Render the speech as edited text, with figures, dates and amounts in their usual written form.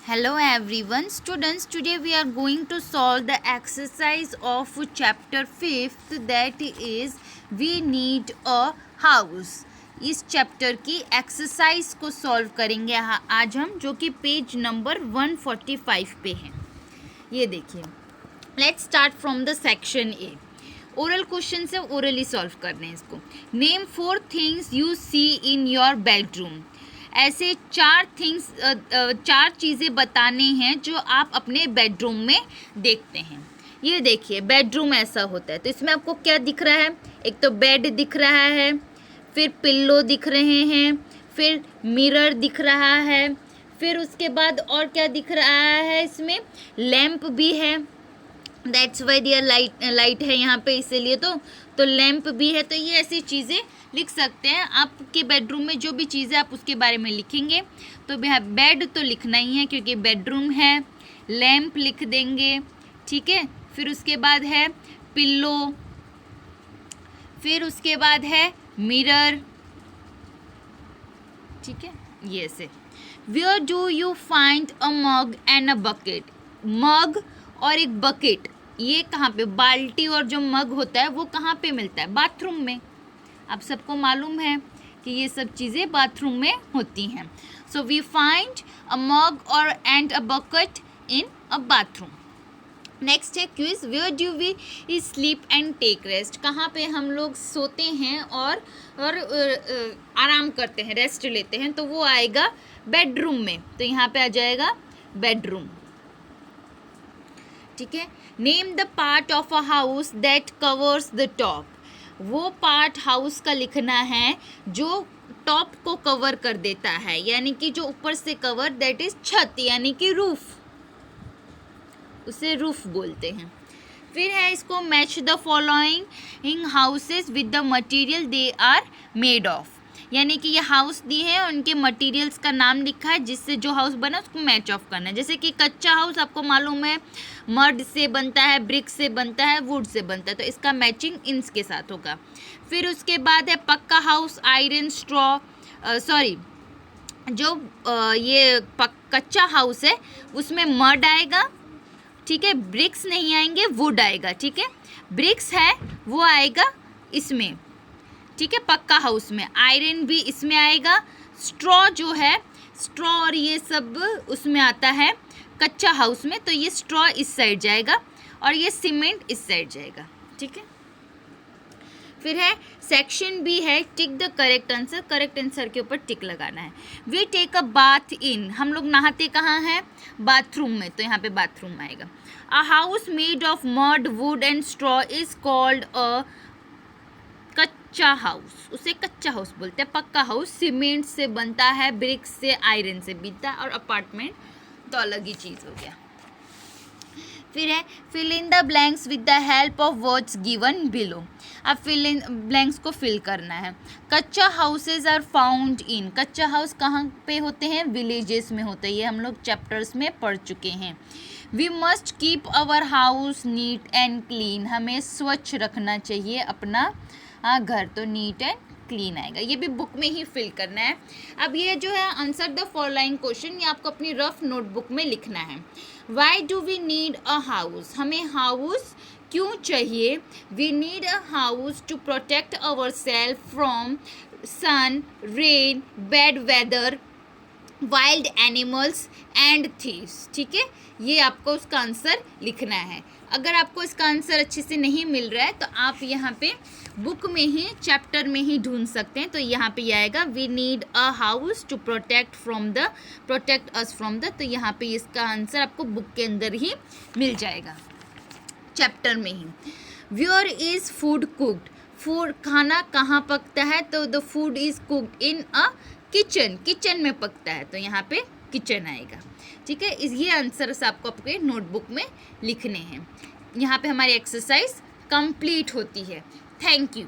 Hello everyone, students. Today we are going to solve the exercise of chapter 5th, that is we need a house. इस chapter की exercise को solve करेंगे आज हम, जो कि पेज नंबर 145 पे है. ये देखिए, let's start from the section A. Oral question से ओरली सॉल्व करने हैं इसको. Name 4 things you see in your bedroom. ऐसे चार चीज़ें बताने हैं जो आप अपने बेडरूम में देखते हैं. ये देखिए, बेडरूम ऐसा होता है, तो इसमें आपको क्या दिख रहा है? एक तो बेड दिख रहा है, फिर पिल्लो दिख रहे हैं, फिर मिरर दिख रहा है, फिर उसके बाद और क्या दिख रहा है? इसमें लैंप भी है. दैट्स वाई दियर लाइट है यहाँ पे, इसीलिए तो लैंप भी है. तो ये ऐसी चीज़ें लिख सकते हैं. आपके बेडरूम में जो भी चीज़ें आप उसके बारे में लिखेंगे. तो बेड तो लिखना ही है क्योंकि बेडरूम है. लैंप लिख देंगे, ठीक है. फिर उसके बाद है पिल्लो, फिर उसके बाद है मिरर, ठीक है. ये से where do you find a mug and a bucket. Mug और एक बकेट, ये कहाँ पे? बाल्टी और जो मग होता है वो कहाँ पे मिलता है? बाथरूम में. आप सबको मालूम है कि ये सब चीज़ें बाथरूम में होती हैं. So we find a mug और and a bucket in a bathroom. Next है quiz. Where do we sleep and take rest. कहाँ पे हम लोग सोते हैं और आराम करते हैं, रेस्ट लेते हैं? तो वो आएगा बेडरूम में. तो यहाँ पे आ जाएगा बेडरूम, ठीक है. Name the part of a house that covers the top. वो पार्ट हाउस का लिखना है जो टॉप को कवर कर देता है, यानी कि जो ऊपर से कवर, दैट इज छत, यानी कि रूफ. उसे रूफ बोलते हैं. फिर है इसको match the following houses with the material they are made of. यानी कि ये हाउस दी है, उनके मटेरियल्स का नाम लिखा है, जिससे जो हाउस बना उसको मैच ऑफ करना है. जैसे कि कच्चा हाउस आपको मालूम है मड से बनता है, ब्रिक से बनता है, वुड से बनता है, तो इसका मैचिंग इनके साथ होगा. फिर उसके बाद है पक्का हाउस, आयरन, स्ट्रॉ, जो ये कच्चा हाउस है उसमें मड आएगा, ठीक है. ब्रिक्स नहीं आएंगे, वुड आएगा, ठीक है. ब्रिक्स है वो आएगा इसमें, ठीक है, पक्का हाउस में. आयरन भी इसमें आएगा. स्ट्रॉ जो है, स्ट्रॉ और ये सब उसमें आता है कच्चा हाउस में, तो ये स्ट्रॉ इस साइड जाएगा और ये सीमेंट इस साइड जाएगा, ठीक है. फिर है सेक्शन बी है tick the correct answer. Correct answer के ऊपर टिक लगाना है. We take a bath in. हम लोग नहाते कहाँ हैं? बाथरूम में, तो यहाँ पे बाथरूम आएगा. A house made of mud, would and straw is called a कच्चा हाउस. उसे कच्चा हाउस बोलते हैं. पक्का हाउस सीमेंट से बनता है, ब्रिक्स से, आयरन से बनता है, और अपार्टमेंट तो अलग ही चीज़ हो गया. फिर है fill in the blanks with the help of words given below. अब फिल इन ब्लैंक्स को फिल करना है. कच्चा हाउसेज आर फाउंड इन. कच्चा हाउस कहाँ पे होते हैं? विलेजेस में होते हैं. ये हम लोग चैप्टर्स में पढ़ चुके हैं. We must keep our house neat and clean. हमें स्वच्छ रखना चाहिए अपना घर, तो नीट एंड क्लीन आएगा. ये भी बुक में ही फिल करना है. अब ये जो है आंसर द फॉलोइंग क्वेश्चन, ये आपको अपनी रफ नोटबुक में लिखना है. Why do we need a house. हमें हाउस क्यों चाहिए? We need a house to protect our self from sun, rain, bad weather, wild animals and thieves, ठीक है. ये आपको उसका आंसर लिखना है. अगर आपको इसका आंसर अच्छे से नहीं मिल रहा है तो आप यहाँ पे बुक में ही, चैप्टर में ही ढूंढ सकते हैं. तो यहाँ पे आएगा we need a house to protect us from the. तो यहाँ पे इसका आंसर आपको बुक के अंदर ही मिल जाएगा, चैप्टर में ही. Where is food cooked. Food, खाना कहाँ पकता है? तो the food is cooked in a kitchen. Kitchen में पकता है, तो यहाँ पे किचन आएगा, ठीक है. ये आंसर आपको आपके नोटबुक में लिखने हैं. यहाँ पे हमारी एक्सरसाइज कंप्लीट होती है. Thank you.